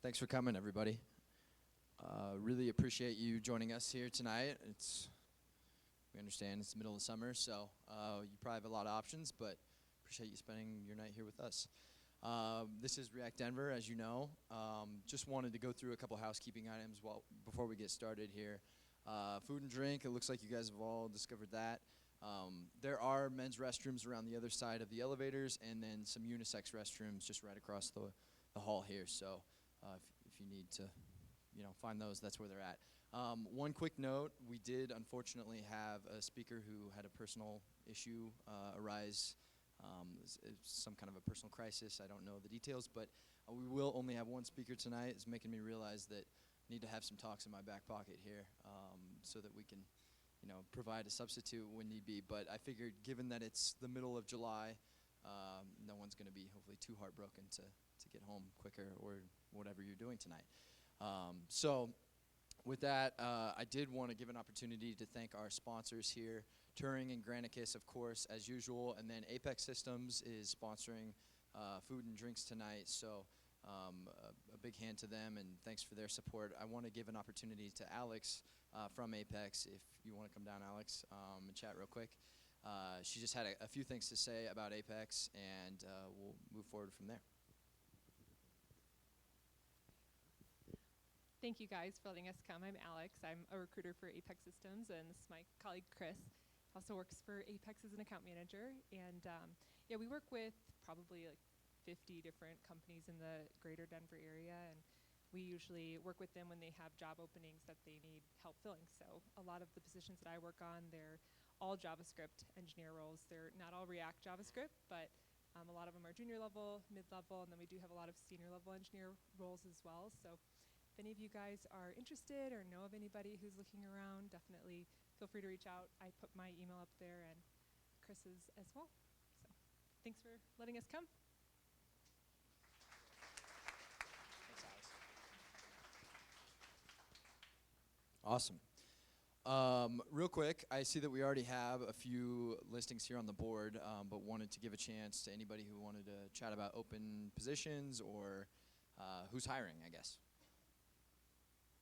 Thanks for coming, everybody. Really appreciate you joining us here tonight. We understand it's the middle of the summer, so you probably have a lot of options, but appreciate you spending your night here with us. This is React Denver, as you know. Just wanted to go through a couple housekeeping items before we get started here. Food and drink, it looks like you guys have all discovered that. There are men's restrooms around the other side of the elevators, and then some unisex restrooms just right across the hall here. So if you need to find those, that's where they're at. One quick note, we did unfortunately have a speaker who had a personal issue arise, some kind of a personal crisis. I don't know the details, but we will only have one speaker tonight. It's making me realize that I need to have some talks in my back pocket here so that we can provide a substitute when need be. But I figured given that it's the middle of July, no one's going to be hopefully too heartbroken to get home quicker or whatever you're doing tonight. So with that, I did want to give an opportunity to thank our sponsors here, Turing and Granicus, of course, as usual, and then Apex Systems is sponsoring food and drinks tonight, so a big hand to them, and thanks for their support. I want to give an opportunity to Alex from Apex, if you want to come down, Alex, and chat real quick. She just had a few things to say about Apex, and we'll move forward from there. Thank you guys for letting us come. I'm Alex. I'm a recruiter for Apex Systems, and this is my colleague Chris. Also works for Apex as an account manager. And yeah, we work with probably like 50 different companies in the greater Denver area, and we usually work with them when they have job openings that they need help filling. So a lot of the positions that I work on, they're all JavaScript engineer roles. They're not all React JavaScript, but a lot of them are junior level, mid-level, and then we do have a lot of senior level engineer roles as well. So if any of you guys are interested or know of anybody who's looking around, definitely feel free to reach out. I put my email up there and Chris's as well. So thanks for letting us come. Thanks, Alex. Awesome. Real quick, I see that we already have a few listings here on the board, but wanted to give a chance to anybody who wanted to chat about open positions or who's hiring, I guess.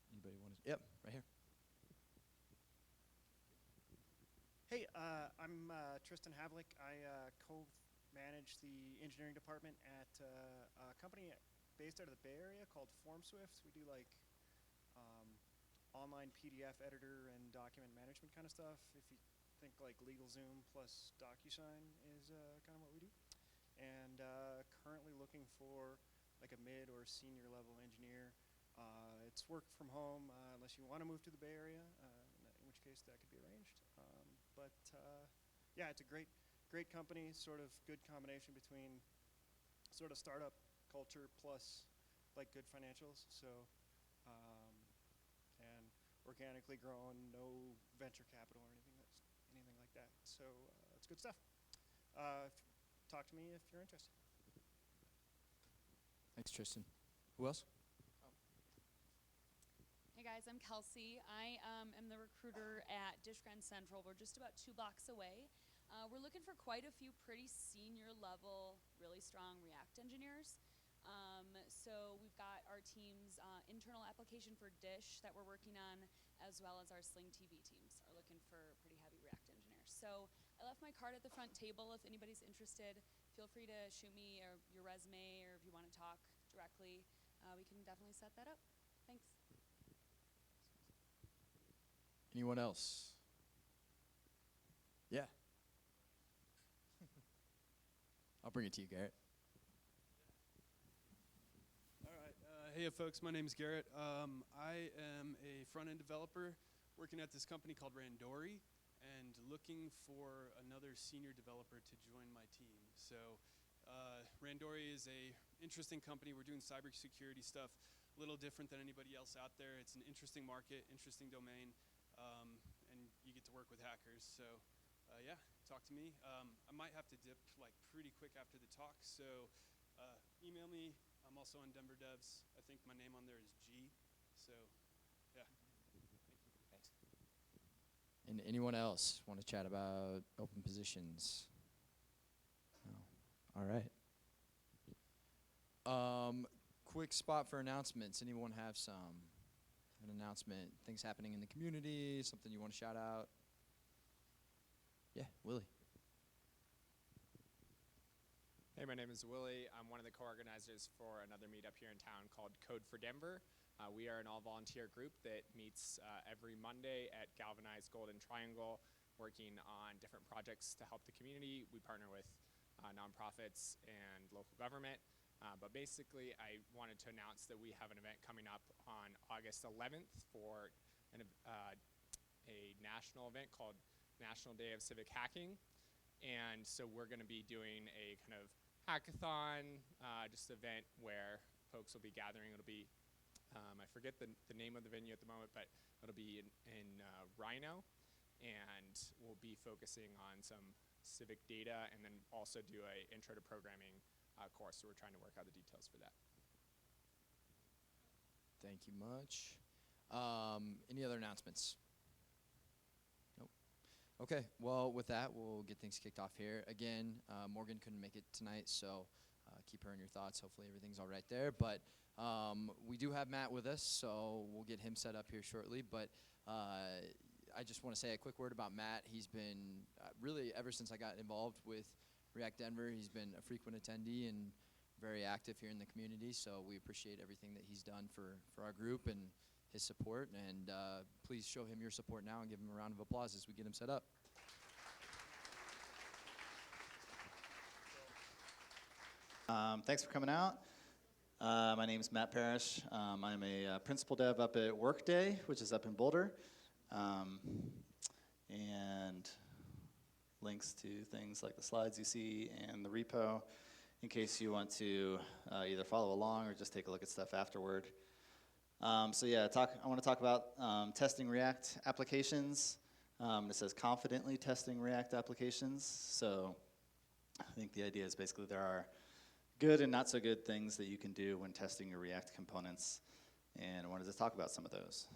Anybody want to? Yep, right here. Hey, I'm Tristan Havlik. I co-manage the engineering department at a company based out of the Bay Area called FormSwift. We do like online PDF editor and document management kind of stuff. If you think like LegalZoom plus DocuSign is kind of what we do. And currently looking for like a mid or senior level engineer. It's work from home unless you want to move to the Bay Area, in which case that could be arranged. But yeah, it's a great company, sort of good combination between sort of startup culture plus like good financials. So and organically grown, no venture capital or anything like that. So it's good stuff. Talk to me if you're interested. Thanks, Tristan. Who else? Hey guys, I'm Kelsey. I am the recruiter at Dish Grand Central. We're just about 2 blocks away. We're looking for quite a few pretty senior level, really strong React engineers. So we've got our team's internal application for Dish that we're working on, as well as our Sling TV teams are looking for pretty heavy React engineers. So I left my card at the front table. If anybody's interested, feel free to shoot me your resume, or if you want to talk directly, we can definitely set that up. Thanks. Anyone else? Yeah. I'll bring it to you, Garrett. All right. Hey, folks. My name is Garrett. I am a front-end developer working at this company called Randori and looking for another senior developer to join my team. So Randori is a interesting company. We're doing cybersecurity stuff, a little different than anybody else out there. It's an interesting market, interesting domain. And you get to work with hackers. So yeah, talk to me. I might have to dip like pretty quick after the talk, so email me. I'm also on Denver Devs. I think my name on there is G. So yeah, thank you. Thanks. And anyone else want to chat about open positions? No. All right. quick spot for announcements. Anyone have an announcement, things happening in the community, something you want to shout out? Yeah, Willie. Hey, my name is Willie. I'm one of the co-organizers for another meetup here in town called Code for Denver. We are an all-volunteer group that meets every Monday at Galvanized Golden Triangle, working on different projects to help the community. We partner with nonprofits and local government. But basically, I wanted to announce that we have an event coming up on August 11th for a national event called National Day of Civic Hacking. And so we're going to be doing a kind of hackathon, just event where folks will be gathering. It'll be, I forget the name of the venue at the moment, but it'll be in Rhino. And we'll be focusing on some civic data and then also do a intro to programming course. So we're trying to work out the details for that. Thank you much. Any other announcements? Nope. Okay, well, with that, we'll get things kicked off here. Again, Morgan couldn't make it tonight, so keep her in your thoughts. Hopefully everything's all right there. But we do have Matt with us, so we'll get him set up here shortly. But I just want to say a quick word about Matt. He's been really, ever since I got involved with React Denver, he's been a frequent attendee and very active here in the community. So we appreciate everything that he's done for our group and his support. And please show him your support now and give him a round of applause as we get him set up. Thanks for coming out. My name is Matt Parrish. I'm a principal dev up at Workday, which is up in Boulder. And links to things like the slides you see and the repo in case you want to either follow along or just take a look at stuff afterward. So yeah, I want to talk about testing React applications. It says confidently testing React applications. So I think the idea is basically there are good and not so good things that you can do when testing your React components. And I wanted to talk about some of those.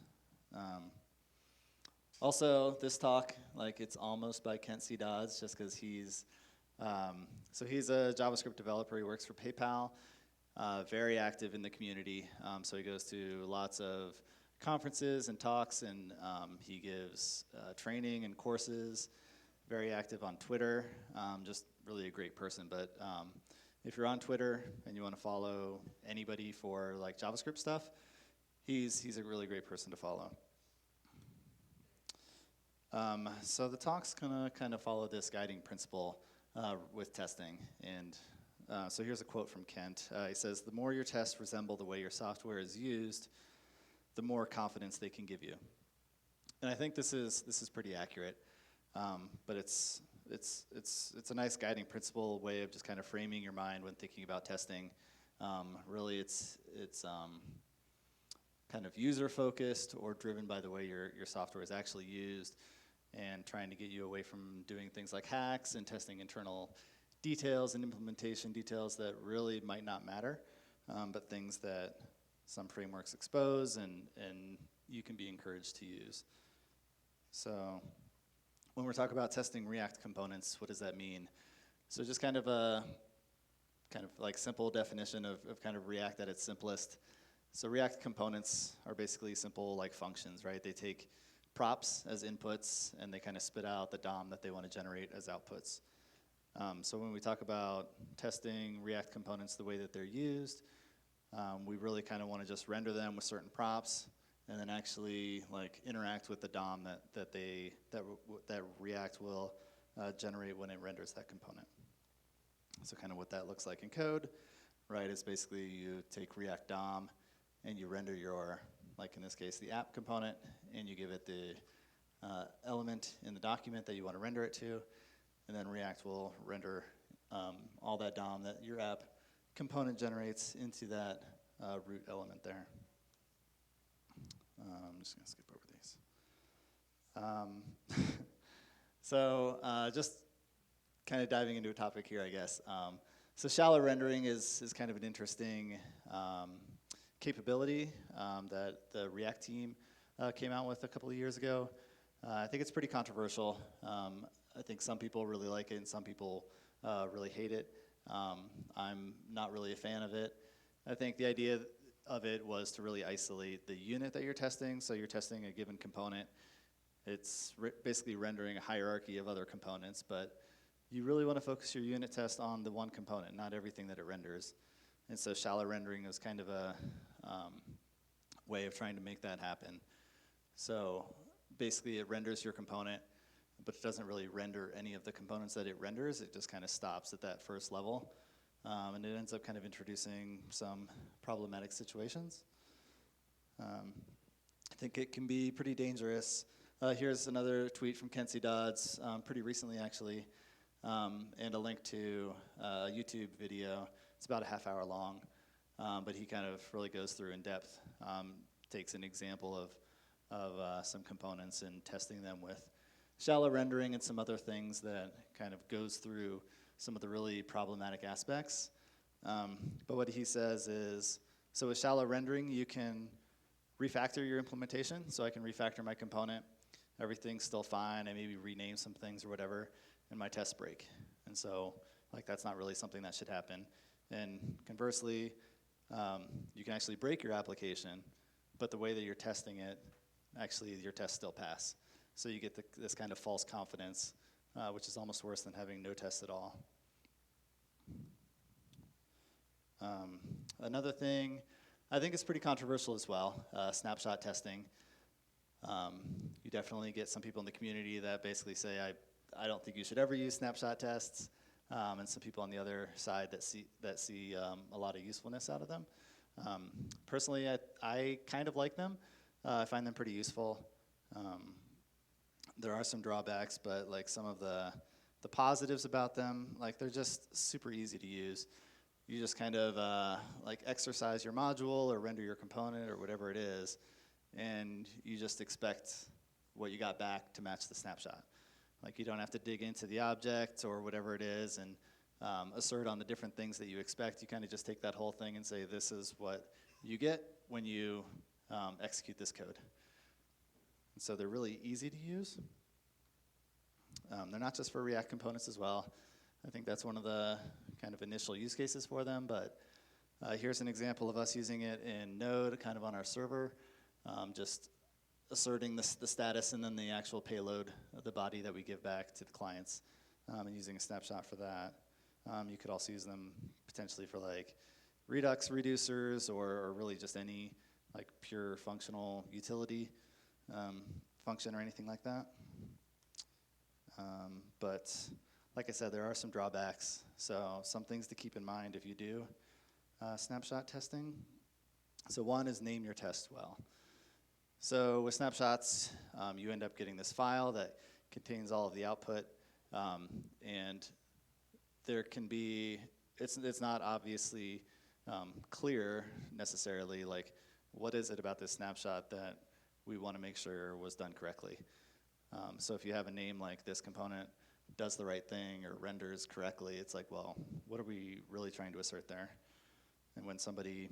Also, this talk, like, it's almost by Kent C. Dodds, just because he's a JavaScript developer. He works for PayPal, very active in the community. So he goes to lots of conferences and talks, and he gives training and courses. Very active on Twitter, just really a great person. But if you're on Twitter and you want to follow anybody for like JavaScript stuff, he's a really great person to follow. So the talk's gonna kind of follow this guiding principle with testing. And so here's a quote from Kent. He says, "The more your tests resemble the way your software is used, the more confidence they can give you." And I think this is pretty accurate. But it's a nice guiding principle, way of just kind of framing your mind when thinking about testing. Really, it's kind of user focused or driven by the way your software is actually used, and trying to get you away from doing things like hacks and testing internal details and implementation details that really might not matter, but things that some frameworks expose and you can be encouraged to use. So when we're talking about testing React components, what does that mean? So just kind of a like simple definition of kind of React at its simplest. So React components are basically simple like functions, right? They take props as inputs and they kind of spit out the DOM that they want to generate as outputs. So when we talk about testing React components the way that they're used, we really kind of want to just render them with certain props and then actually like interact with the DOM that React will generate when it renders that component. So kind of what that looks like in code, right, is basically you take React DOM and you render your, like in this case, the app component, and you give it the element in the document that you want to render it to, and then React will render all that DOM that your app component generates into that root element there. I'm just going to skip over these. So just kind of diving into a topic here, I guess. So shallow rendering is kind of an interesting capability that the React team came out with a couple of years ago. I think it's pretty controversial. I think some people really like it and some people really hate it. I'm not really a fan of it. I think the idea of it was to really isolate the unit that you're testing. So you're testing a given component. It's basically rendering a hierarchy of other components, but you really want to focus your unit test on the one component, not everything that it renders. And so shallow rendering is kind of a way of trying to make that happen. So basically it renders your component, but it doesn't really render any of the components that it renders. It just kind of stops at that first level. And it ends up kind of introducing some problematic situations. I think it can be pretty dangerous. Here's another tweet from Kenzie Dodds, pretty recently actually, and a link to a YouTube video. It's about a half hour long, but he kind of really goes through in depth, takes an example of some components and testing them with shallow rendering and some other things that kind of goes through some of the really problematic aspects. But what he says is, so with shallow rendering, you can refactor your implementation. So I can refactor my component. Everything's still fine. I maybe rename some things or whatever, and my tests break. And so, like, that's not really something that should happen. And conversely, you can actually break your application, but the way that you're testing it, actually your tests still pass. So you get this kind of false confidence, which is almost worse than having no tests at all. Another thing, I think it's pretty controversial as well, snapshot testing. You definitely get some people in the community that basically say, I don't think you should ever use snapshot tests, and some people on the other side that see a lot of usefulness out of them. Personally, I kind of like them. I find them pretty useful. There are some drawbacks, but like some of the positives about them, like they're just super easy to use. You just kind of like exercise your module or render your component or whatever it is, and you just expect what you got back to match the snapshot. Like you don't have to dig into the object or whatever it is and assert on the different things that you expect. You kind of just take that whole thing and say, this is what you get when you execute this code. And so they're really easy to use. They're not just for React components as well. I think that's one of the kind of initial use cases for them, but here's an example of us using it in Node, kind of on our server, just asserting the status and then the actual payload of the body that we give back to the clients, and using a snapshot for that. You could also use them potentially for like Redux reducers or really just any like pure functional utility function or anything like that. But like I said, there are some drawbacks. So some things to keep in mind if you do snapshot testing. So one is name your test well. So with snapshots, you end up getting this file that contains all of the output, and there can be, it's not obviously clear necessarily, like what is it about this snapshot that we want to make sure was done correctly. So if you have a name like this component does the right thing or renders correctly, it's like, well, what are we really trying to assert there? And when somebody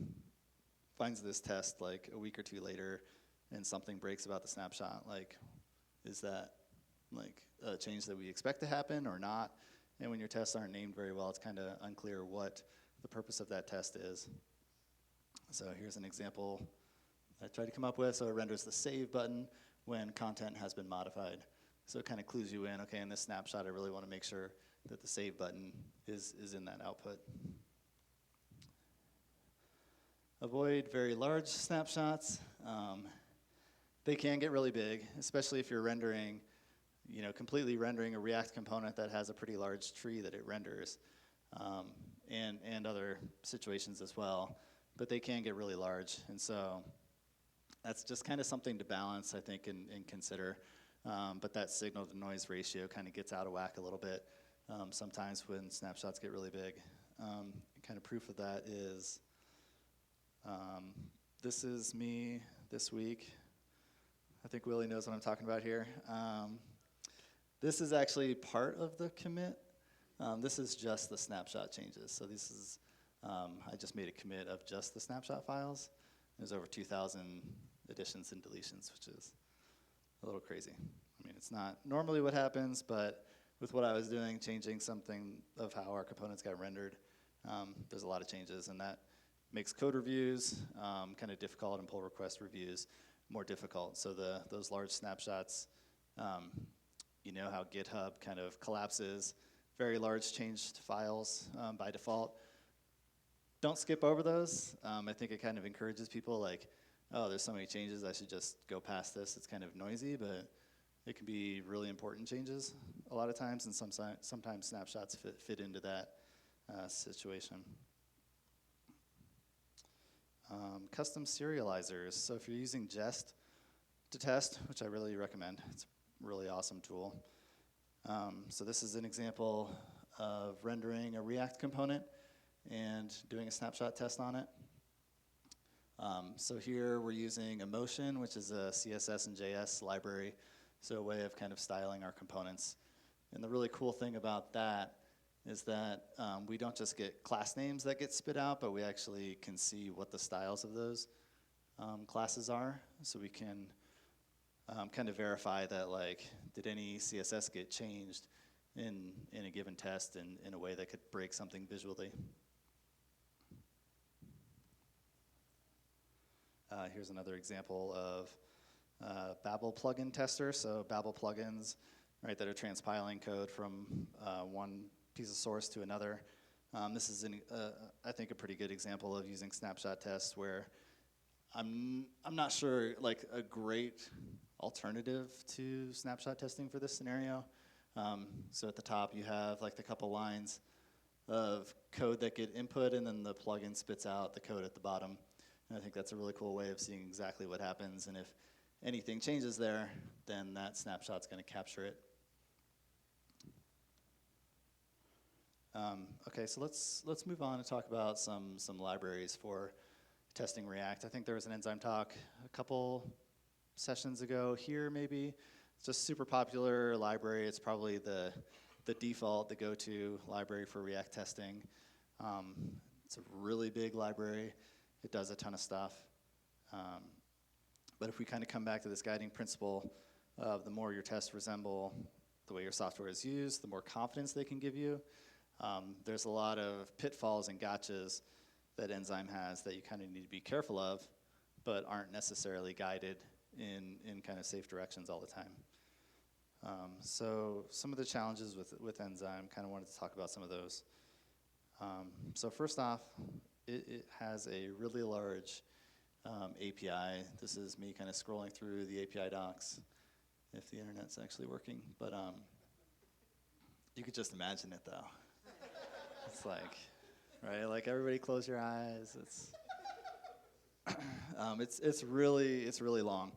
finds this test like a week or two later and something breaks about the snapshot, like, is that like a change that we expect to happen or not? And when your tests aren't named very well, it's kind of unclear what the purpose of that test is. So here's an example I tried to come up with. So it renders the save button when content has been modified. So it kind of clues you in, okay, in this snapshot, I really want to make sure that the save button is in that output. Avoid very large snapshots. They can get really big, especially if you're rendering, completely rendering a React component that has a pretty large tree that it renders, and other situations as well. But they can get really large, and so that's just kind of something to balance, I think, and consider. But that signal to noise ratio kind of gets out of whack a little bit sometimes when snapshots get really big. Kind of proof of that is, this is me this week. I think Willie knows what I'm talking about here. This is actually part of the commit. This is just the snapshot changes. So this is, I just made a commit of just the snapshot files. There's over 2,000 additions and deletions, which is a little crazy. I mean, it's not normally what happens, but with what I was doing, changing something of how our components got rendered, there's a lot of changes, and that makes code reviews kind of difficult and pull request reviews more difficult. So those large snapshots, you know how GitHub kind of collapses very large changed files by default. Don't skip over those. I think it kind of encourages people like, oh, there's so many changes, I should just go past this. It's kind of noisy, but it can be really important changes a lot of times, and sometimes snapshots fit into that situation. Custom serializers. So if you're using Jest to test, which I really recommend, it's a really awesome tool. So this is an example of rendering a React component and doing a snapshot test on it. So here we're using Emotion, which is a CSS and JS library, so a way of kind of styling our components. And the really cool thing about that is that we don't just get class names that get spit out, but we actually can see what the styles of those classes are. So we can kind of verify that, like, did any CSS get changed in a given test in a way that could break something visually. Here's another example of Babel plugin tester. So Babel plugins, right, that are transpiling code from one piece of source to another. This is, I think, a pretty good example of using snapshot tests where I'm not sure, like, a great alternative to snapshot testing for this scenario. So at the top you have like the couple lines of code that get input, and then the plugin spits out the code at the bottom. And I think that's a really cool way of seeing exactly what happens, and if anything changes there, then that snapshot's going to capture it. Okay, so let's move on and talk about some libraries for testing React. I think there was an Enzyme talk a couple sessions ago here, maybe. It's just super popular library. It's probably the default, the go-to library for React testing. It's a really big library. It does a ton of stuff. But if we kind of come back to this guiding principle of the more your tests resemble the way your software is used, the more confidence they can give you. There's a lot of pitfalls and gotchas that Enzyme has that you kind of need to be careful of, but aren't necessarily guided in kind of safe directions all the time. So some of the challenges with Enzyme, kind of wanted to talk about some of those. So first off, it has a really large API. This is me kind of scrolling through the API docs, if the internet's actually working. But you could just imagine it, though. It's like, right? Like, everybody close your eyes. It's really long.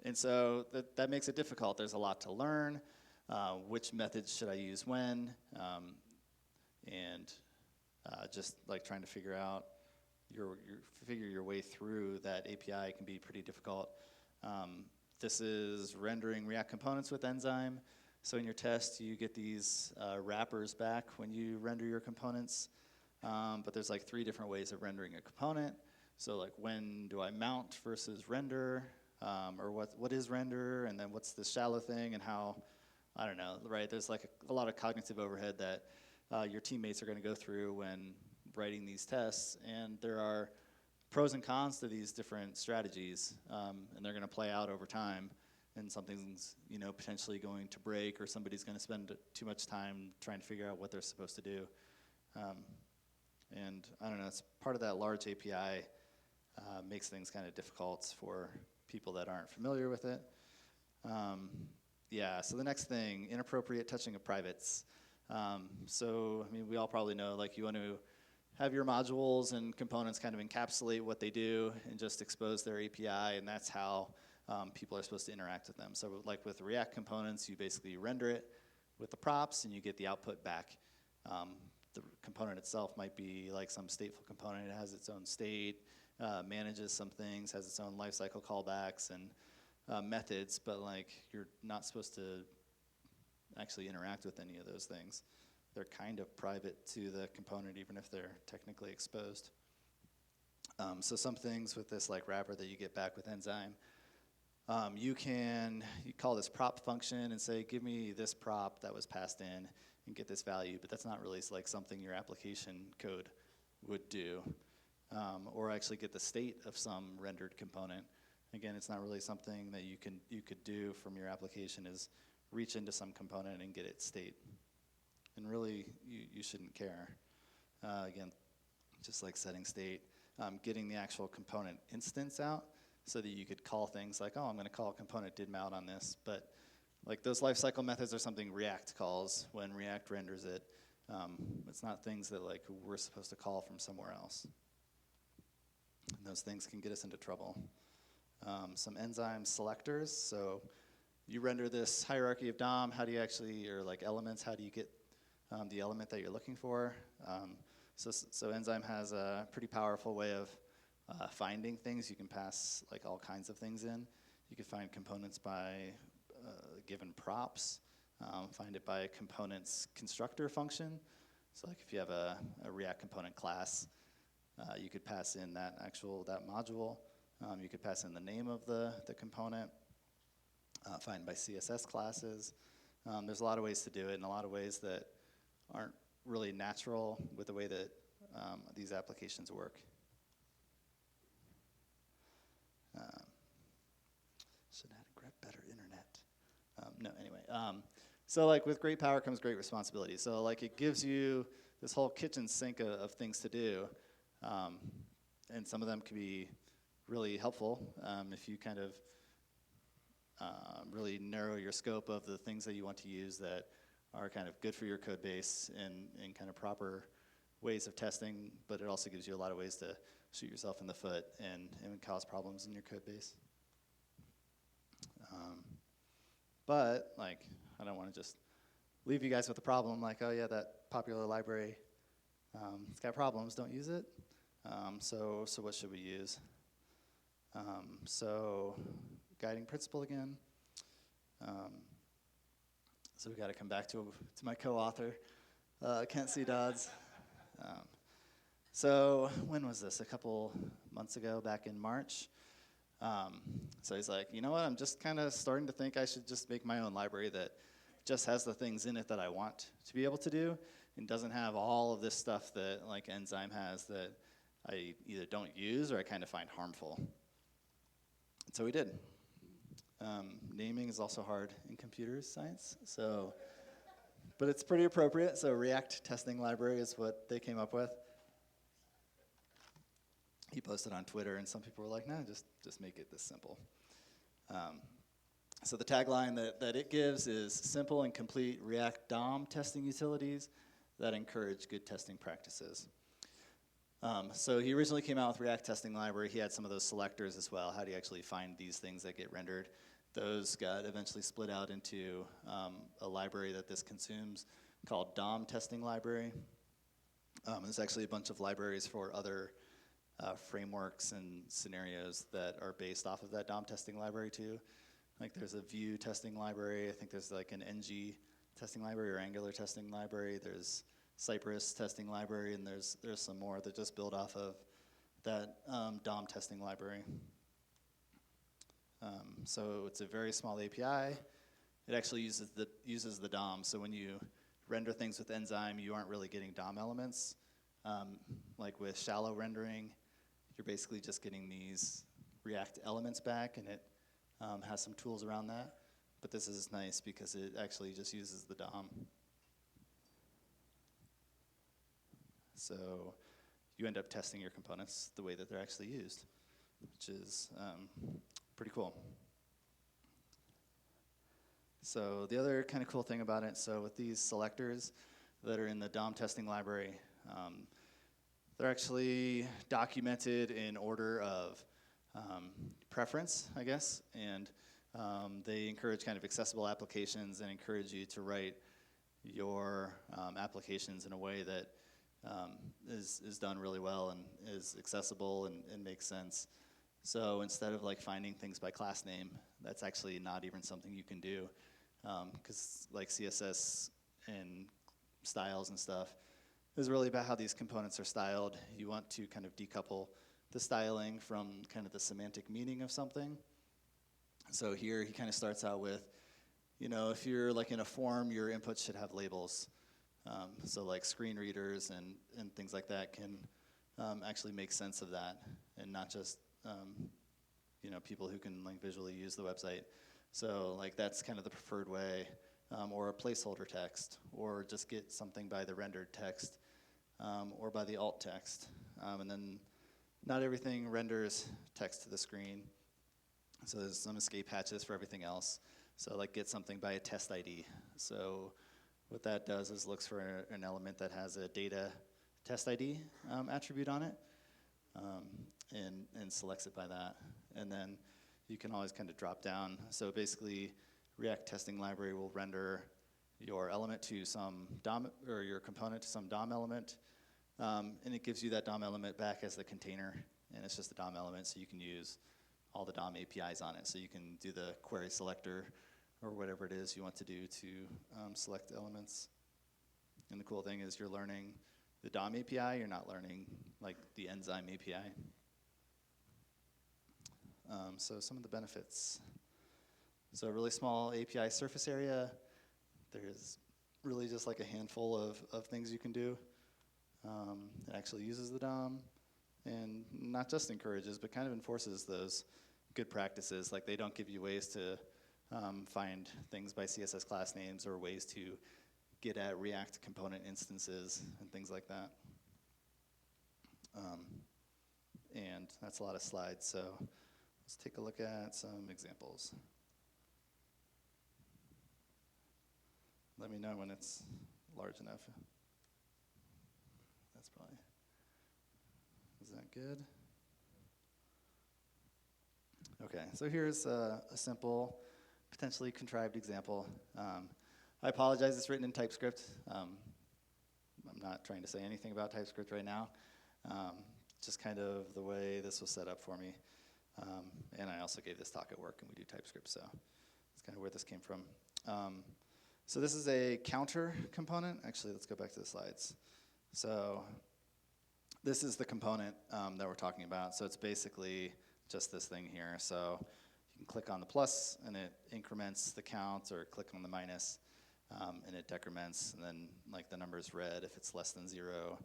And so that makes it difficult. There's a lot to learn. Which methods should I use when? And just like trying to figure out figure your way through that API can be pretty difficult. This is rendering React components with Enzyme. So in your test, you get these wrappers back when you render your components. But there's like 3 different ways of rendering a component. So like, when do I mount versus render? Or what is render, and then what's the shallow thing, and how, I don't know, right? There's like a lot of cognitive overhead that your teammates are going to go through when writing these tests, and there are pros and cons to these different strategies, and they're going to play out over time, and something's, you know, potentially going to break, or somebody's going to spend too much time trying to figure out what they're supposed to do. And I don't know, it's part of that large API makes things kind of difficult for people that aren't familiar with it. Yeah, so the next thing, inappropriate touching of privates. So, I mean, we all probably know, like, you want to have your modules and components kind of encapsulate what they do and just expose their API, and that's how people are supposed to interact with them. So, like with React components, you basically render it with the props and you get the output back. The component itself might be like some stateful component. It has its own state, manages some things, has its own lifecycle callbacks and methods, but like, you're not supposed to actually interact with any of those things. They're kind of private to the component, even if they're technically exposed. So some things with this like wrapper that you get back with Enzyme, you call this prop function and say, give me this prop that was passed in and get this value, but that's not really like something your application code would do. or actually get the state of some rendered component. Again, it's not really something that you could do from your application, is reach into some component and get its state. And really, you shouldn't care. Again, just like setting state, getting the actual component instance out so that you could call things like, oh, I'm going to call a component did mount on this. But like those lifecycle methods are something React calls when React renders it. It's not things that like we're supposed to call from somewhere else. And those things can get us into trouble. Some enzyme selectors. So you render this hierarchy of DOM. How do you actually, or like elements, how do you get the element that you're looking for? So Enzyme has a pretty powerful way of finding things. You can pass like all kinds of things in. You can find components by given props. Find it by a component's constructor function. So like if you have a React component class, you could pass in that module. You could pass in the name of the component. Find by CSS classes. There's a lot of ways to do it, and a lot of ways that aren't really natural with the way that these applications work. Should have better internet. So like with great power comes great responsibility. So like it gives you this whole kitchen sink of things to do, and some of them can be really helpful if you kind of really narrow your scope of the things that you want to use that are kind of good for your code base and kind of proper ways of testing, but it also gives you a lot of ways to shoot yourself in the foot and cause problems in your code base. But like, I don't want to just leave you guys with a problem like, oh yeah, that popular library, it's got problems, don't use it. So what should we use? So guiding principle again. So we got to come back to my co-author, Kent C. Dodds. So when was this? A couple months ago, back in March. So he's like, you know what? I'm just kind of starting to think I should just make my own library that just has the things in it that I want to be able to do and doesn't have all of this stuff that like Enzyme has that I either don't use or I kind of find harmful. And so we did. Naming is also hard in computer science, but it's pretty appropriate. So React Testing Library is what they came up with. He posted on Twitter, and some people were like, no, just make it this simple. So the tagline that it gives is simple and complete React DOM testing utilities that encourage good testing practices. So he originally came out with React Testing Library. He had some of those selectors as well. How do you actually find these things that get rendered? Those got eventually split out into a library that this consumes called DOM Testing Library. There's actually a bunch of libraries for other frameworks and scenarios that are based off of that DOM testing library too. Like there's a Vue testing library. I think there's like an NG testing library or Angular testing library. There's Cypress testing library, and there's some more that just build off of that DOM testing library. So it's a very small API. It actually uses the DOM. So when you render things with Enzyme, you aren't really getting DOM elements. Like with shallow rendering, you're basically just getting these React elements back, and it has some tools around that. But this is nice because it actually just uses the DOM. So you end up testing your components the way that they're actually used, which is pretty cool. So the other kind of cool thing about it, so with these selectors that are in the DOM testing library, they're actually documented in order of preference, I guess, and they encourage kind of accessible applications and encourage you to write your applications in a way that is done really well and is accessible and makes sense. So instead of like finding things by class name, that's actually not even something you can do, because like CSS and styles and stuff is really about how these components are styled. You want to kind of decouple the styling from kind of the semantic meaning of something. So here he kind of starts out with, you know, if you're like in a form, your inputs should have labels. So like screen readers and things like that can actually make sense of that, and not just people who can like visually use the website. So like that's kind of the preferred way, or a placeholder text, or just get something by the rendered text, or by the alt text, and then not everything renders text to the screen. So there's some escape hatches for everything else. So like get something by a test ID. So what that does is looks for an element that has a data test ID attribute on it, and selects it by that. And then you can always kind of drop down. So basically, React testing library will render your element to some DOM, or your component to some DOM element, and it gives you that DOM element back as the container, and it's just a DOM element, so you can use all the DOM APIs on it. So you can do the query selector, or whatever it is you want to do to select elements. And the cool thing is you're learning the DOM API, you're not learning like the Enzyme API. So some of the benefits. So a really small API surface area. There's really just like a handful of things you can do. It actually uses the DOM, and not just encourages, but kind of enforces those good practices. Like they don't give you ways to find things by CSS class names, or ways to get at React component instances and things like that. And that's a lot of slides, so let's take a look at some examples. Let me know when it's large enough. That's probably, is that good? Okay, so here's a simple, potentially contrived example. I apologize, it's written in TypeScript. I'm not trying to say anything about TypeScript right now. Just kind of the way this was set up for me. And I also gave this talk at work, and we do TypeScript, so that's kind of where this came from. So this is a counter component. Actually, let's go back to the slides. So this is the component that we're talking about. So it's basically just this thing here. So you can click on the plus, and it increments the count, or click on the minus, and it decrements, and then like the number's red if it's less than 0,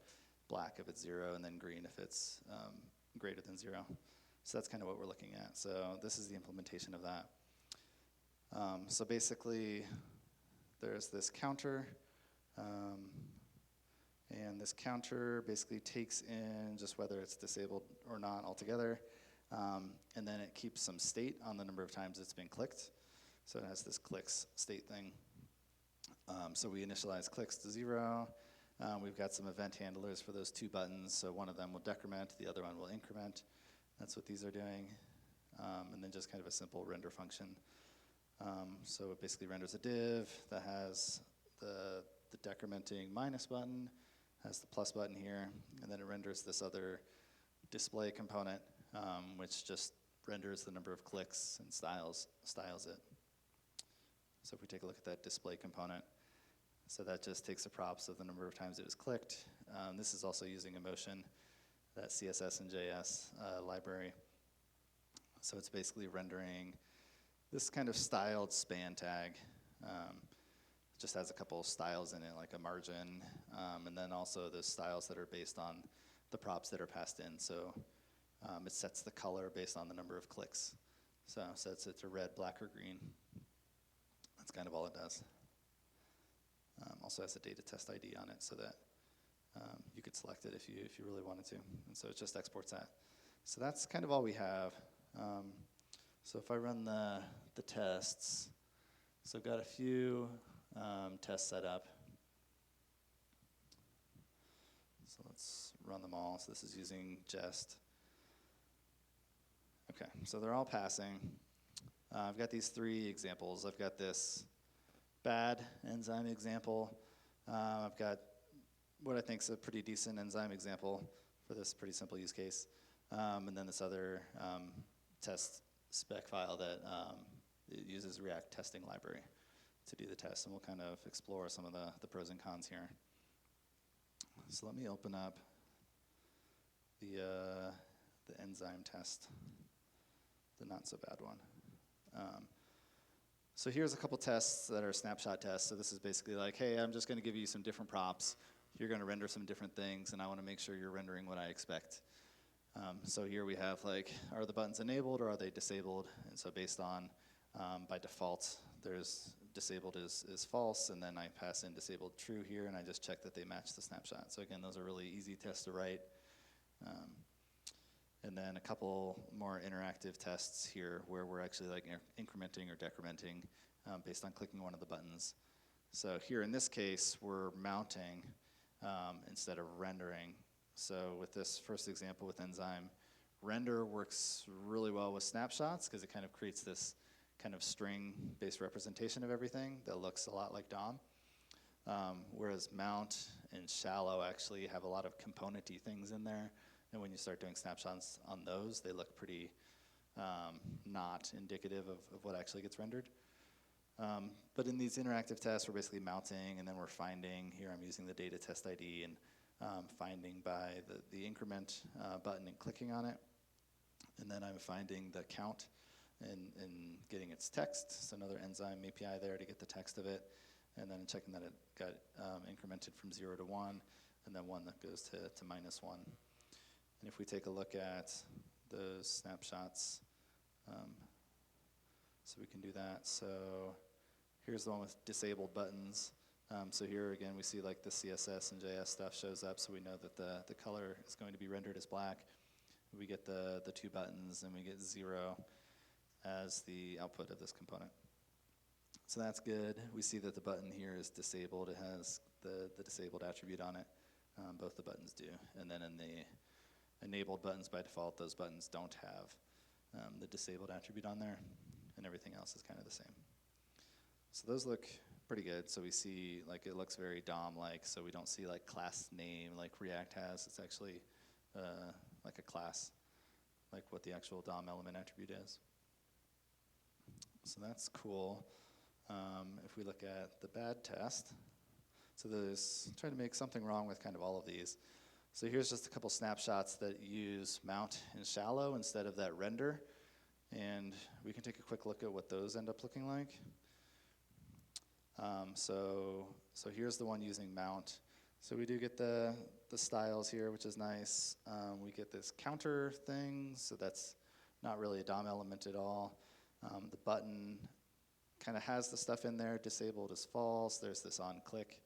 black if it's 0, and then green if it's greater than 0. So that's kind of what we're looking at. So this is the implementation of that. So basically, there's this counter, and this counter basically takes in just whether it's disabled or not altogether, and then it keeps some state on the number of times it's been clicked. So it has this clicks state thing. So we initialize clicks to 0. We've got some event handlers for those 2 buttons. So one of them will decrement, the other one will increment. That's what these are doing. And then just kind of a simple render function. So it basically renders a div that has the decrementing minus button, has the plus button here, and then it renders this other display component, which just renders the number of clicks and styles it. So if we take a look at that display component, so that just takes the props of the number of times it was clicked. This is also using emotion, that CSS and JS library. So it's basically rendering this kind of styled span tag. It just has a couple of styles in it, like a margin, and then also the styles that are based on the props that are passed in. So it sets the color based on the number of clicks. So it sets it to red, black, or green. That's kind of all it does. Also has a data test ID on it, so that you could select it if you really wanted to. And so it just exports that. So that's kind of all we have. So if I run the tests, so I've got a few tests set up. So let's run them all. So this is using Jest. Okay, so they're all passing. I've got these 3 examples. I've got this bad Enzyme example. I've got what I think is a pretty decent Enzyme example for this pretty simple use case. And then this other test spec file that it uses React testing library to do the test. And we'll kind of explore some of the pros and cons here. So let me open up the Enzyme test, the not so bad one. So here's a couple tests that are snapshot tests. So this is basically like, hey, I'm just going to give you some different props. you're going to render some different things, and I want to make sure you're rendering what I expect. So here we have like, are the buttons enabled or are they disabled? And so based on, by default, there's disabled is false, and then I pass in disabled true here, and I just check that they match the snapshot. So again, those are really easy tests to write. And then a couple more interactive tests here where we're actually like incrementing or decrementing based on clicking one of the buttons. So here in this case, we're mounting instead of rendering. So with this first example with Enzyme, render works really well with snapshots because it kind of creates this kind of string-based representation of everything that looks a lot like DOM. Whereas mount and shallow actually have a lot of component-y things in there. And when you start doing snapshots on those, they look pretty not indicative of what actually gets rendered. But in these interactive tests, we're basically mounting, and then we're finding. Here I'm using the data test ID and finding by the increment button and clicking on it. And then I'm finding the count and getting its text. So another Enzyme API there to get the text of it. And then checking that it got incremented from 0 to 1, and then 1 that goes to -1. And if we take a look at those snapshots, so we can do that. So here's the one with disabled buttons. So here again, we see like the CSS and JS stuff shows up, so we know that the color is going to be rendered as black. We get the 2 buttons, and we get 0 as the output of this component. So that's good. We see that the button here is disabled. It has the disabled attribute on it. Both the buttons do. And then in the enabled buttons by default, those buttons don't have the disabled attribute on there, and everything else is kind of the same. So those look pretty good. So we see like it looks very DOM-like, so we don't see like class name like React has. It's actually like a class, like what the actual DOM element attribute is. So that's cool. If we look at the bad test, so there's trying to make something wrong with kind of all of these. So here's just a couple snapshots that use mount and shallow instead of that render. And we can take a quick look at what those end up looking like. So here's the one using mount. So we do get the styles here, which is nice. We get this counter thing, so that's not really a DOM element at all. The button kind of has the stuff in there. Disabled is false. There's this on-click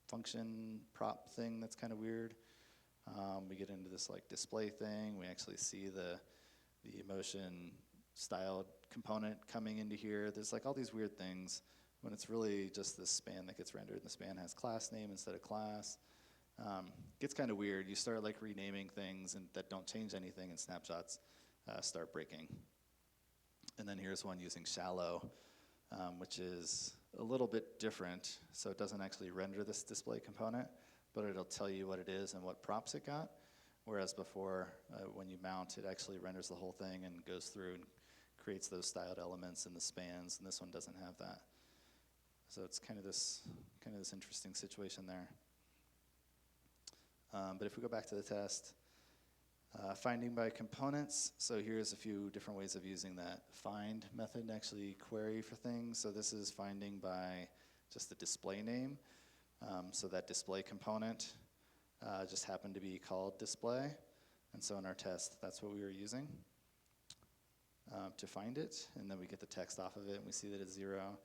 function prop thing that's kind of weird. We get into this like display thing. We actually see the emotion styled component coming into here. There's like all these weird things when it's really just this span that gets rendered. The span has class name instead of class. Gets kind of weird. You start like renaming things and that don't change anything, and snapshots start breaking. And then here's one using shallow, which is a little bit different. So it doesn't actually render this display component, but it'll tell you what it is and what props it got. Whereas before, when you mount, it actually renders the whole thing and goes through and creates those styled elements and the spans, and this one doesn't have that. So it's kind of this interesting situation there. But if we go back to the test, finding by components. So here's a few different ways of using that find method to actually query for things. So this is finding by just the display name. So that display component just happened to be called display. And so in our test, that's what we were using to find it. And then we get the text off of it, and we see that it's 0.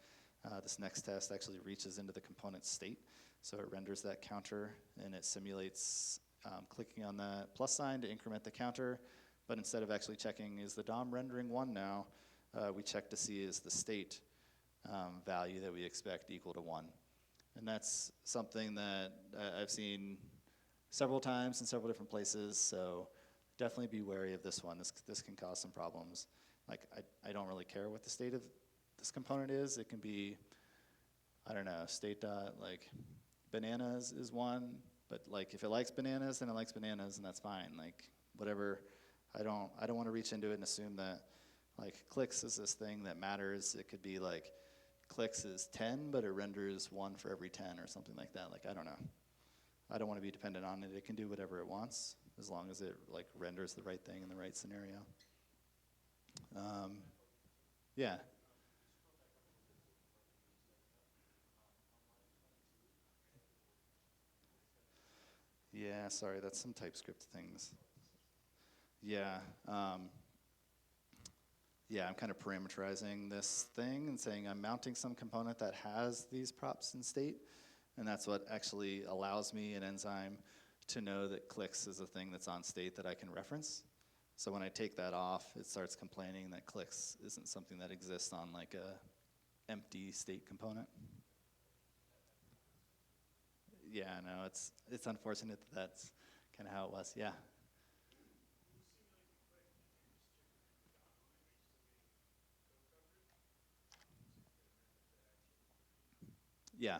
This next test actually reaches into the component state. So it renders that counter, and it simulates clicking on that plus sign to increment the counter. But instead of actually checking, is the DOM rendering 1 now, we check to see is the state value that we expect equal to 1. And that's something that I've seen several times in several different places, so definitely be wary of this one. This can cause some problems. Like, I don't really care what the state of this component is. It can be, I don't know, state dot, like, bananas is 1, but like if it likes bananas, then it likes bananas, and that's fine. Like, whatever, I don't want to reach into it and assume that, like, clicks is this thing that matters. It could be like, clicks is 10, but it renders 1 for every 10 or something like that. Like, I don't know. I don't want to be dependent on it. It can do whatever it wants as long as it like renders the right thing in the right scenario. Yeah. Yeah, sorry, that's some TypeScript things. Yeah. Yeah, I'm kind of parameterizing this thing and saying I'm mounting some component that has these props in state, and that's what actually allows me in Enzyme to know that clicks is a thing that's on state that I can reference. So when I take that off, it starts complaining that clicks isn't something that exists on like a empty state component. Yeah, no, it's unfortunate that that's kind of how it was. Yeah. Yeah.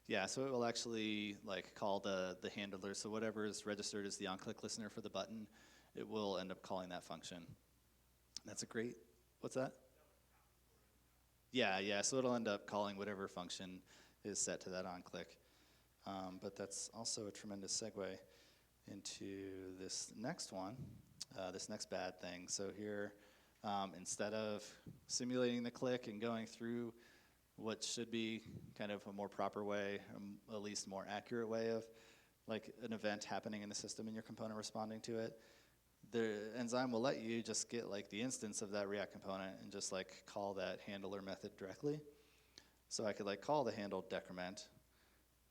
Yeah, so it will actually like call the handler. So whatever is registered as the on-click listener for the button, it will end up calling that function. That's a great, what's that? Yeah, so it'll end up calling whatever function is set to that on-click. But that's also a tremendous segue into this next one, this next bad thing. So here, instead of simulating the click and going through what should be kind of a more proper way, at least more accurate way of like an event happening in the system and your component responding to it, the Enzyme will let you just get like the instance of that React component and just like call that handler method directly. So I could like call the handle decrement,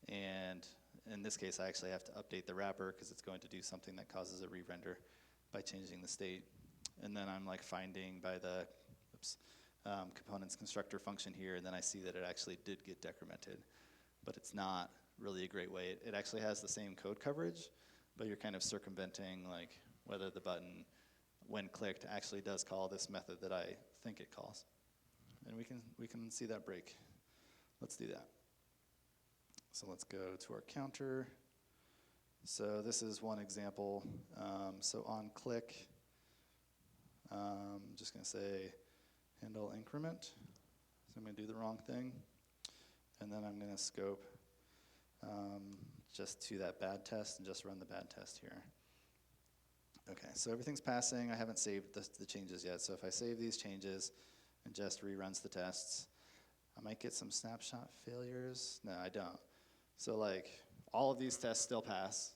and in this case I actually have to update the wrapper because it's going to do something that causes a re-render by changing the state. And then I'm like finding by the components constructor function here, and then I see that it actually did get decremented. But it's not really a great way. It actually has the same code coverage, but you're kind of circumventing like whether the button, when clicked, actually does call this method that I think it calls. And we can see that break. Let's do that. So let's go to our counter. So this is one example. So on click, I'm just going to say handle increment. So I'm going to do the wrong thing. And then I'm going to scope just to that bad test and just run the bad test here. Okay, so everything's passing. I haven't saved the changes yet. So if I save these changes and just reruns the tests, I might get some snapshot failures. No, I don't. So like all of these tests still pass,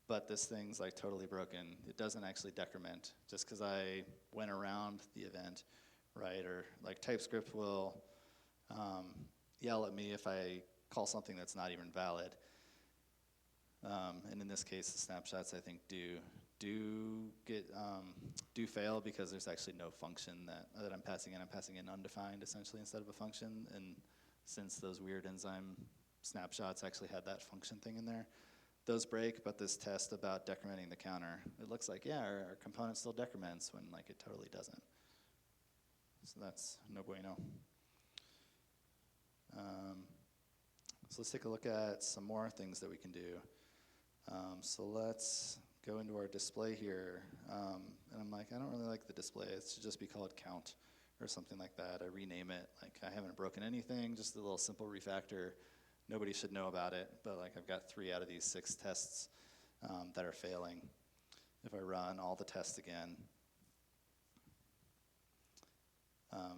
but this thing's like totally broken. It doesn't actually decrement just because I went around the event, right? Or like TypeScript will yell at me if I call something that's not even valid. And in this case, the snapshots I think do fail because there's actually no function that I'm passing in. I'm passing in undefined essentially instead of a function. And since those weird Enzyme snapshots actually had that function thing in there, those break. But this test about decrementing the counter, it looks like, yeah, our component still decrements when like it totally doesn't. So that's no bueno. So let's take a look at some more things that we can do. So let's go into our display here. And I'm like, I don't really like the display. It should just be called count or something like that. I rename it. Like I haven't broken anything, just a little simple refactor. Nobody should know about it, but like I've got 3 out of these 6 tests that are failing. If I run all the tests again,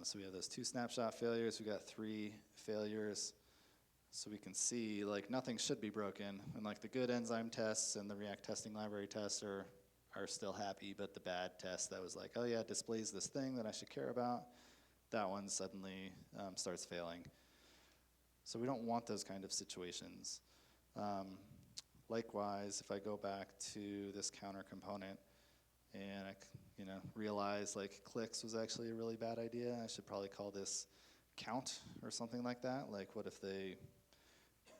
so we have those 2 snapshot failures. We got 3 failures. So we can see like nothing should be broken, and like the good Enzyme tests and the React testing library tests are still happy, but the bad test that was like, oh yeah, it displays this thing that I should care about, that one suddenly starts failing. So we don't want those kind of situations. Likewise, if I go back to this counter component and I realize like clicks was actually a really bad idea, I should probably call this count or something like that. Like what if they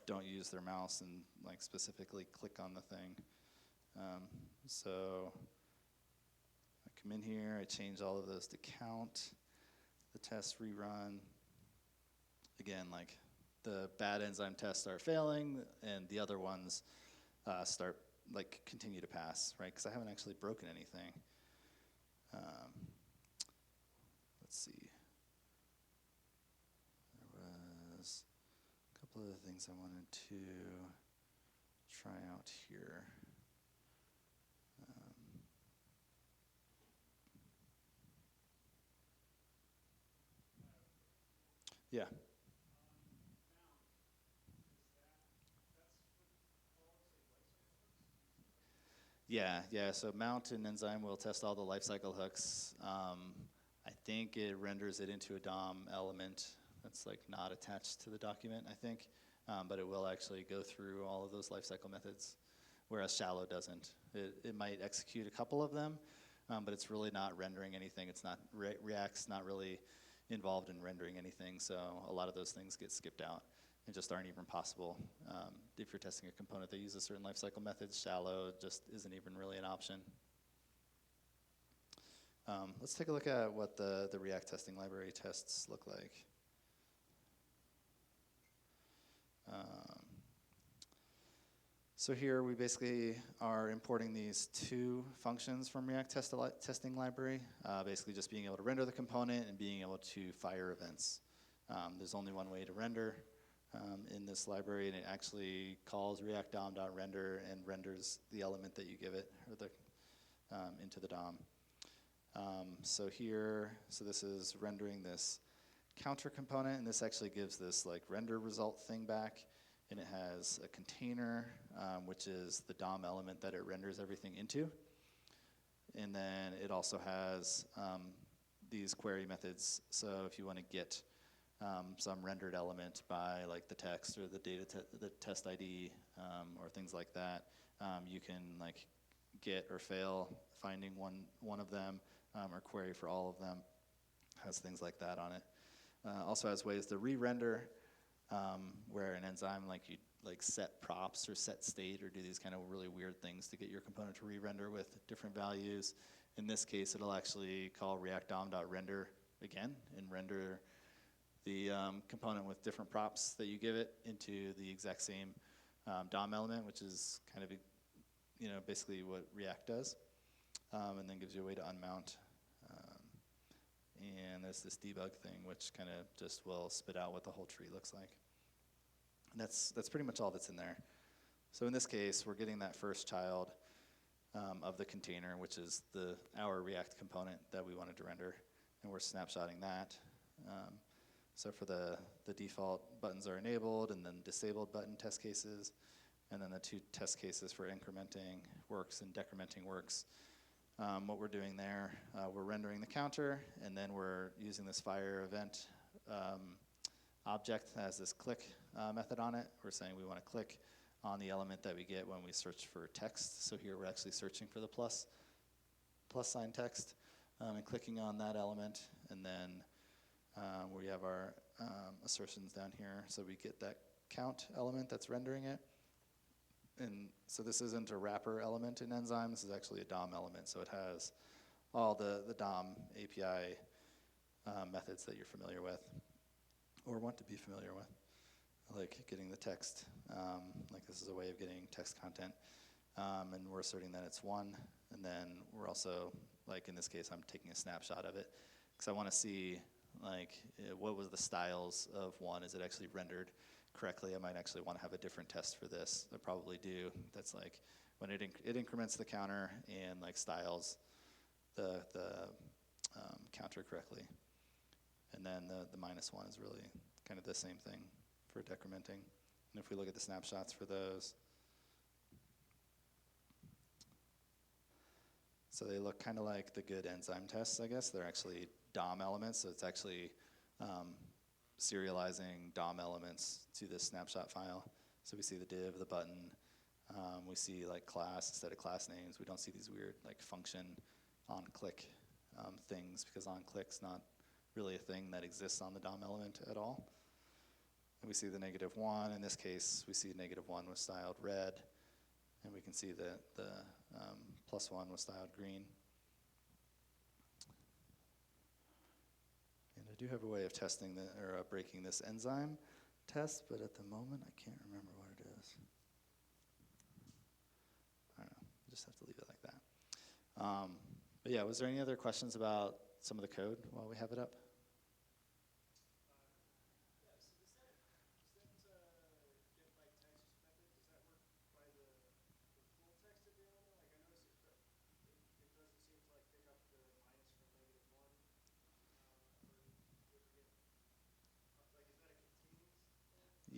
don't use their mouse and like specifically click on the thing? So I come in here, I change all of those to count, the tests rerun. Again, like the bad Enzyme tests are failing and the other ones continue to pass, right? Because I haven't actually broken anything. Let's see. There was a couple of things I wanted to try out here. Yeah. Yeah. So mount in Enzyme will test all the lifecycle hooks. I think it renders it into a DOM element that's like not attached to the document, I think. But it will actually go through all of those lifecycle methods, whereas shallow doesn't. It might execute a couple of them, but it's really not rendering anything. It's not, React's not really involved in rendering anything, so a lot of those things get skipped out and just aren't even possible. If you're testing a component that uses certain lifecycle methods, shallow just isn't even really an option. Let's take a look at what the React testing library tests look like. So here we basically are importing these two functions from React testing library, basically just being able to render the component and being able to fire events. There's only one way to render in this library, and it actually calls React DOM.render and renders the element that you give it, or the into the DOM. So this is rendering this counter component, and this actually gives this like render result thing back, and it has a container, which is the DOM element that it renders everything into. And then it also has these query methods. So if you want to get some rendered element by like the text or the the test ID or things like that, you can like get or fail finding one of them or query for all of them. Has things like that on it. Also has ways to re-render, where in Enzyme like you like set props or set state or do these kind of really weird things to get your component to re-render with different values. In this case, it'll actually call React DOM.render again and render the component with different props that you give it into the exact same DOM element, which is kind of basically what React does, and then gives you a way to unmount. And there's this debug thing, which kind of just will spit out what the whole tree looks like. And that's pretty much all that's in there. So in this case, we're getting that first child of the container, which is our React component that we wanted to render, and we're snapshotting that. So for the default buttons are enabled, and then disabled button test cases, and then the two test cases for incrementing works and decrementing works. What we're doing there, we're rendering the counter, and then we're using this fire event object that has this click method on it. We're saying we want to click on the element that we get when we search for text. So here we're actually searching for the plus sign text and clicking on that element, and then we have our assertions down here. So we get that count element that's rendering it. And so this isn't a wrapper element in Enzyme. This is actually a DOM element. So it has all the DOM API methods that you're familiar with or want to be familiar with, like getting the text. Like this is a way of getting text content. And we're asserting that it's 1. And then we're also, like in this case, I'm taking a snapshot of it because I want to see like what was the styles of 1. Is it actually rendered correctly? I might actually want to have a different test for this. I probably do. That's like when it increments the counter and like styles the counter correctly. And then the -1 is really kind of the same thing for decrementing. And if we look at the snapshots for those, so they look kind of like the good Enzyme tests, I guess. They're actually DOM elements, so it's actually serializing DOM elements to this snapshot file. So we see the div, the button. We see like class instead of class names. We don't see these weird like function on click things because on click's not really a thing that exists on the DOM element at all. And we see the -1. In this case, we see -1 was styled red, and we can see that the +1 was styled green. I do have a way of testing or breaking this Enzyme test, but at the moment I can't remember what it is. I don't know. I just have to leave it like that. But yeah, was there any other questions about some of the code while we have it up?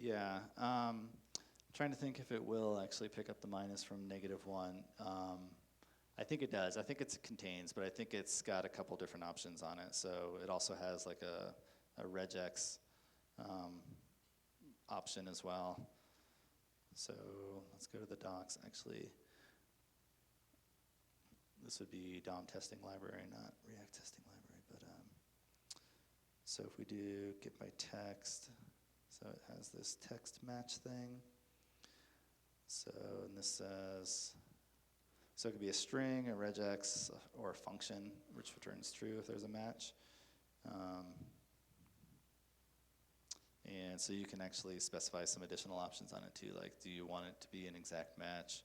Yeah, trying to think if it will actually pick up the minus from -1. I think it does. I think it contains, but I think it's got a couple different options on it. So it also has like a regex option as well. So let's go to the docs. Actually, this would be DOM testing library, not React testing library. But so if we do get by text, so it has this text match thing. So, and this says, so it could be a string, a regex, or a function, which returns true if there's a match. And so you can actually specify some additional options on it too, like do you want it to be an exact match,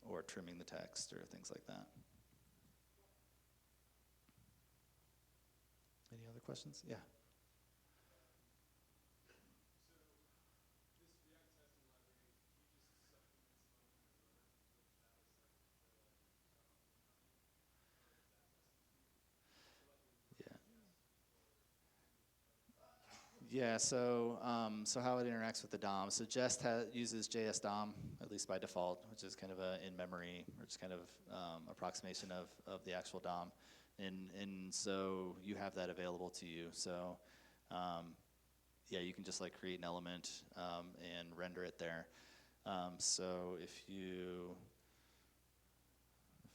or trimming the text, or things like that. Any other questions? Yeah. Yeah, so so how it interacts with the DOM. So Jest uses JS DOM, at least by default, which is kind of a in-memory, or just kind of approximation of the actual DOM. And so you have that available to you. So yeah, you can just like create an element and render it there. So if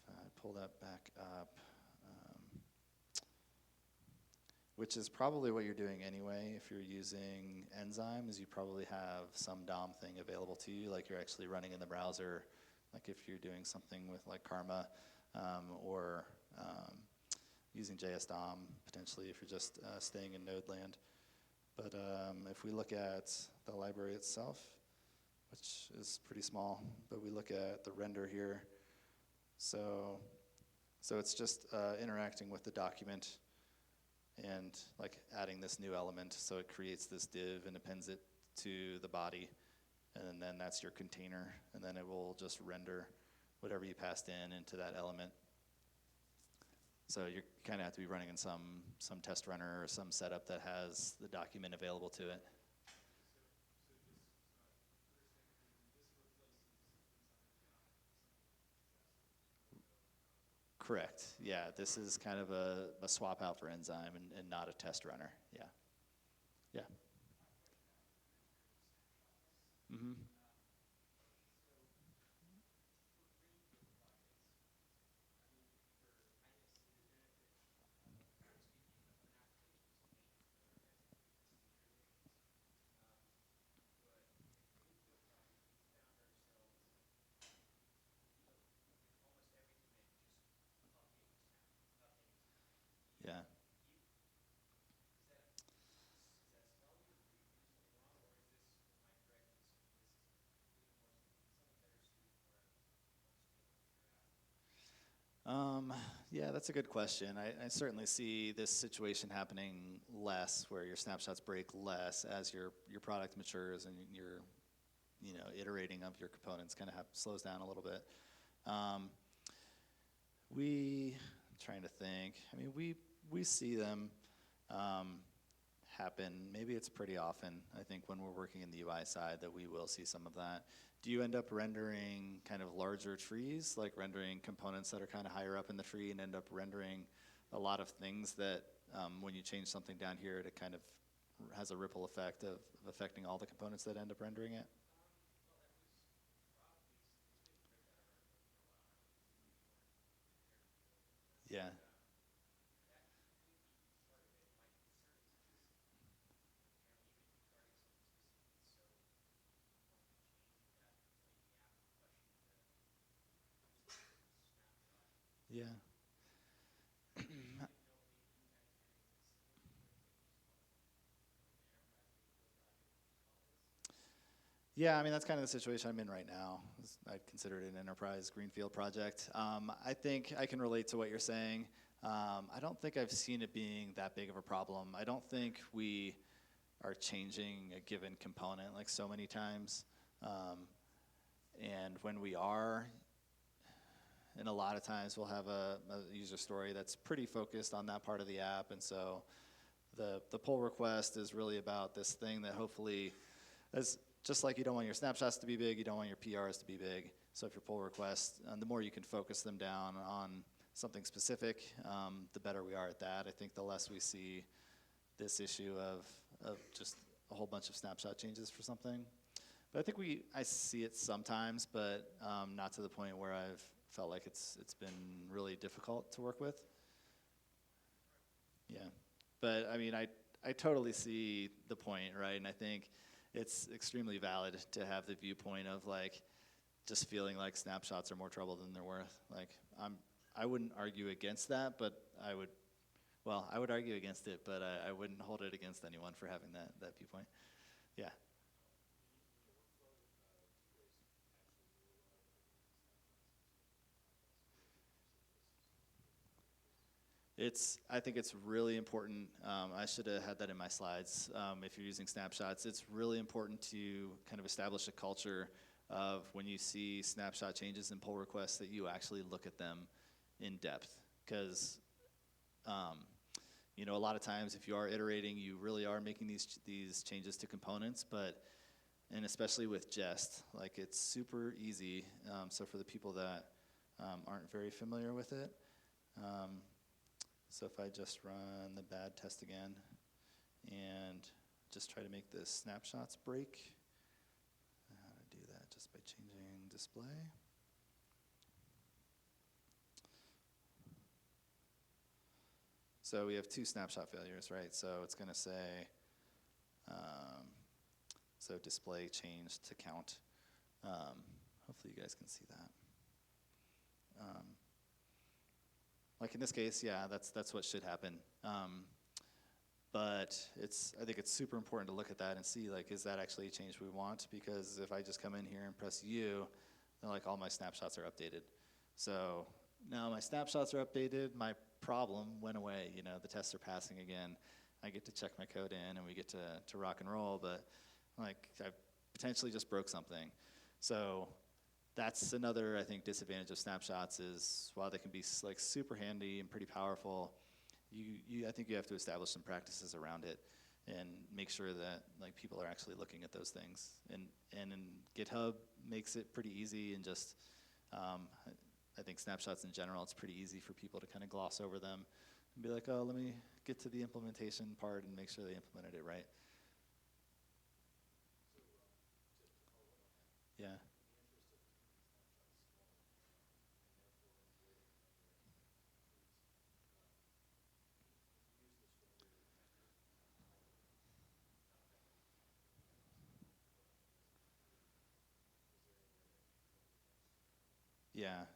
I pull that back up, which is probably what you're doing anyway. If you're using Enzyme, is you probably have some DOM thing available to you, like you're actually running in the browser, like if you're doing something with like Karma, or using JS DOM, potentially if you're just staying in node land. But if we look at the library itself, which is pretty small, but we look at the render here, so it's just interacting with the document and like adding this new element, so it creates this div and appends it to the body, and then that's your container, and then it will just render whatever you passed into that element. So you kind of have to be running in some test runner or some setup that has the document available to it. Correct. Yeah, this is kind of a swap out for Enzyme and not a test runner. Yeah. Yeah. Mm-hmm. Yeah. Yeah, that's a good question. I certainly see this situation happening less, where your snapshots break less as your product matures and your iterating of your components kind of slows down a little bit. I'm trying to think. I mean, we see them happen. Maybe it's pretty often, I think, when we're working in the UI side, that we will see some of that. Do you end up rendering kind of larger trees, like rendering components that are kind of higher up in the tree, and end up rendering a lot of things that when you change something down here, it kind of has a ripple effect of affecting all the components that end up rendering it? Yeah. Yeah. Yeah, I mean, that's kind of the situation I'm in right now. I'd consider it an enterprise greenfield project. I think I can relate to what you're saying. I don't think I've seen it being that big of a problem. I don't think we are changing a given component like so many times. And when we are, and a lot of times we'll have a user story that's pretty focused on that part of the app, and so the pull request is really about this thing that hopefully, as just like you don't want your snapshots to be big, you don't want your PRs to be big. So if your pull requests, the more you can focus them down on something specific, the better we are at that. I think the less we see this issue of just a whole bunch of snapshot changes for something. But I think I see it sometimes, but not to the point where I've felt like it's been really difficult to work with. Yeah, but I mean, I totally see the point, right? And I think it's extremely valid to have the viewpoint of like just feeling like snapshots are more trouble than they're worth. Like I wouldn't argue against that, but I would argue against it, but I wouldn't hold it against anyone for having that viewpoint. Yeah. I think it's really important. I should have had that in my slides. If you're using snapshots, it's really important to kind of establish a culture of when you see snapshot changes and pull requests that you actually look at them in depth. Because, a lot of times if you are iterating, you really are making these changes to components, and especially with Jest, like it's super easy. So for the people that aren't very familiar with it, so if I just run the bad test again and just try to make the snapshots break, how to do that just by changing display. So we have 2 snapshot failures, right? So it's going to say, so display change to count. Hopefully you guys can see that. Like in this case, yeah, that's what should happen. But I think it's super important to look at that and see, like, is that actually a change we want? Because if I just come in here and press U, then like all my snapshots are updated. So now my snapshots are updated, my problem went away, the tests are passing again. I get to check my code in and we get to rock and roll, but like I potentially just broke something. So that's another, I think, disadvantage of snapshots is while they can be like super handy and pretty powerful, I think you have to establish some practices around it and make sure that like people are actually looking at those things. And in GitHub makes it pretty easy, and just I think snapshots in general, it's pretty easy for people to kind of gloss over them and be like, oh, let me get to the implementation part and make sure they implemented it right. Yeah.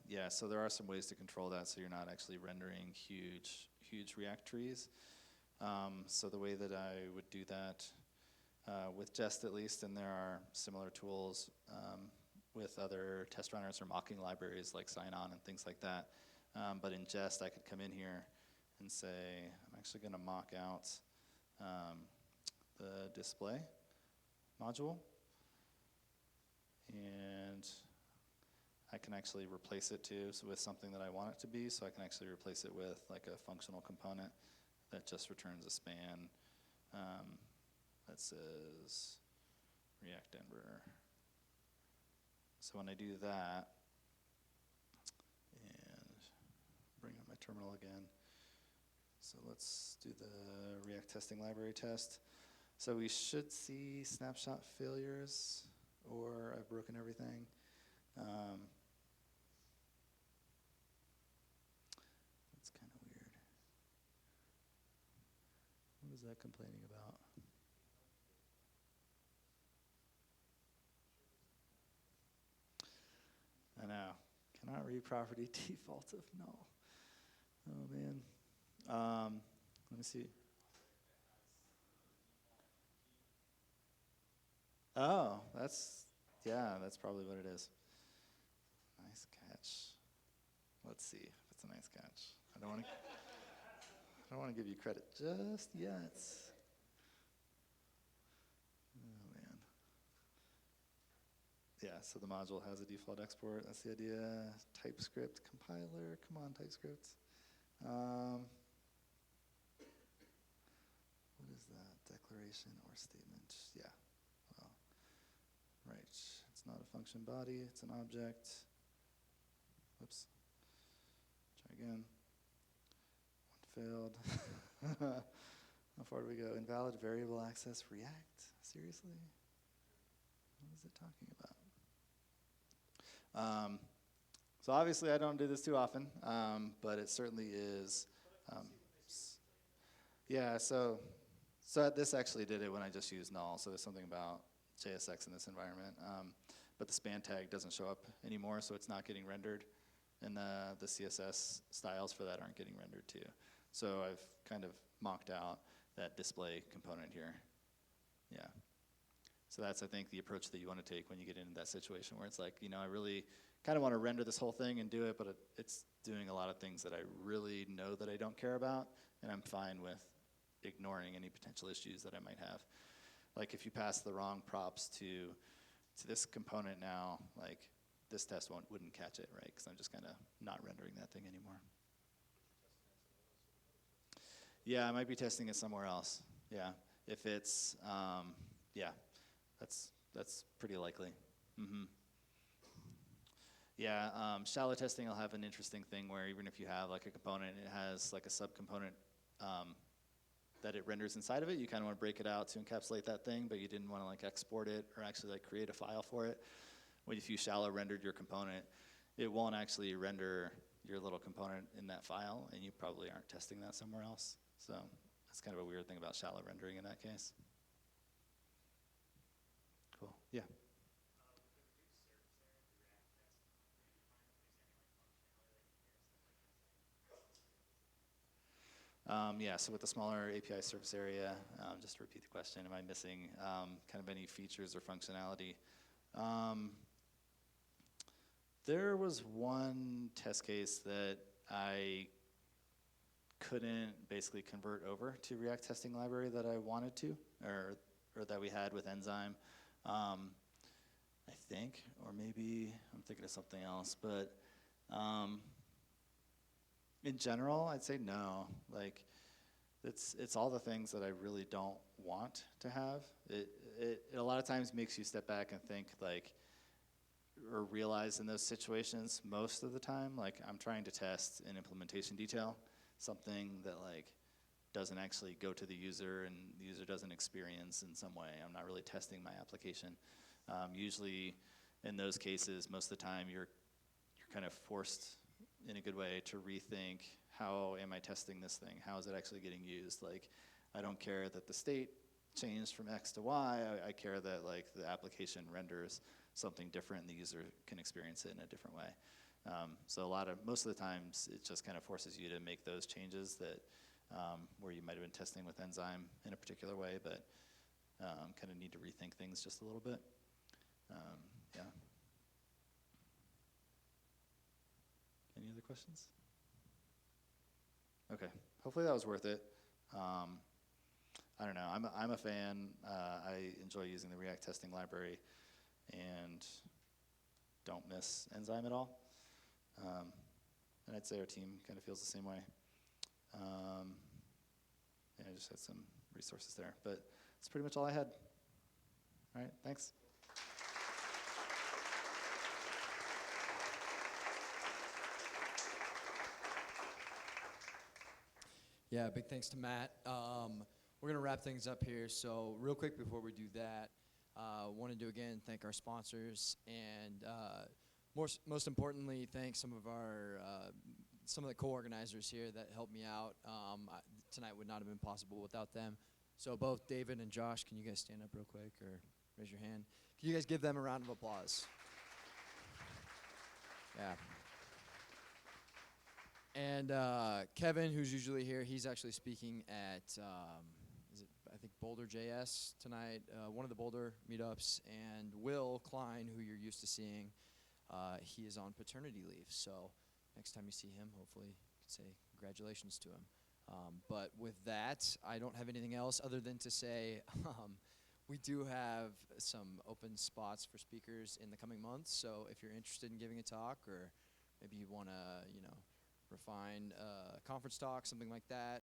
Yeah. So there are some ways to control that, so you're not actually rendering huge React trees. So the way that I would do that with Jest at least, and there are similar tools with other test runners or mocking libraries like Sign-On and things like that. But in Jest, I could come in here and say, I'm actually going to mock out the display module, and I can actually replace it too with something that I want it to be. So I can actually replace it with like a functional component that just returns a span that says React Denver. So when I do that, and bring up my terminal again. So let's do the React testing library test. So we should see snapshot failures, or I've broken everything. That's kind of weird. What was that complaining about? I know. Cannot read property default of null. Oh man. Let me see. Oh, that's probably what it is. Nice catch. Let's see if it's a nice catch. I don't want to give you credit just yet. Oh man. Yeah, so the module has a default export. That's the idea. TypeScript compiler. Come on, TypeScript. What is that? Declaration or statement? Yeah. Well, right. It's not a function body. It's an object. Oops. Try again. One failed. How far do we go? Invalid variable access React? Seriously? What is it talking about? So obviously I don't do this too often, but it certainly is. Yeah, so this actually did it when I just used null, so there's something about JSX in this environment. But the span tag doesn't show up anymore, so it's not getting rendered, and the CSS styles for that aren't getting rendered too. So I've kind of mocked out that display component here. Yeah. So that's, I think, the approach that you want to take when you get into that situation where it's like, you know, I really kind of want to render this whole thing and do it, but it's doing a lot of things that I really know that I don't care about, and I'm fine with ignoring any potential issues that I might have. Like if you pass the wrong props to this component now, like this test wouldn't catch it, right? Because I'm just kind of not rendering that thing anymore. Yeah, I might be testing it somewhere else. Yeah, if it's, yeah, that's pretty likely. Mm-hmm. Yeah, shallow testing will have an interesting thing where even if you have like a component, it has like a subcomponent that it renders inside of it. You kind of want to break it out to encapsulate that thing, but you didn't want to like export it or actually like create a file for it. Well, if you shallow rendered your component, it won't actually render your little component in that file, and you probably aren't testing that somewhere else. So that's kind of a weird thing about shallow rendering in that case. Cool. Yeah. Yeah, so with the smaller API surface area, just to repeat the question, am I missing kind of any features or functionality? There was one test case that I couldn't basically convert over to React testing library that I wanted to, or that we had with Enzyme. I think, or maybe I'm thinking of something else, but in general, I'd say no. Like, it's all the things that I really don't want to have. It a lot of times makes you step back and think, like, or realize in those situations, most of the time, like, I'm trying to test an implementation detail, something that, like, doesn't actually go to the user and the user doesn't experience in some way. I'm not really testing my application. Usually, in those cases, most of the time, you're kind of forced in a good way to rethink, how am I testing this thing? How is it actually getting used? Like, I don't care that the state changed from X to Y. I care that like the application renders something different and the user can experience it in a different way. So most of the times, it just kind of forces you to make those changes that where you might have been testing with Enzyme in a particular way, but kind of need to rethink things just a little bit. Yeah. Any other questions? Okay, hopefully that was worth it. I don't know, I'm a fan. I enjoy using the React testing library and don't miss Enzyme at all. And I'd say our team kind of feels the same way. Yeah, I just had some resources there, but that's pretty much all I had. All right, thanks. Yeah, big thanks to Matt. We're going to wrap things up here. So real quick before we do that, wanted to again thank our sponsors and most importantly, thank some of the co-organizers here that helped me out. Tonight would not have been possible without them. So both David and Josh, can you guys stand up real quick or raise your hand? Can you guys give them a round of applause? Yeah. And Kevin, who's usually here, he's actually speaking at, I think Boulder JS tonight, one of the Boulder meetups. And Will Klein, who you're used to seeing, he is on paternity leave. So next time you see him, hopefully you can say congratulations to him. But with that, I don't have anything else other than to say we do have some open spots for speakers in the coming months. So if you're interested in giving a talk, or maybe you want to, refine a conference talk, something like that,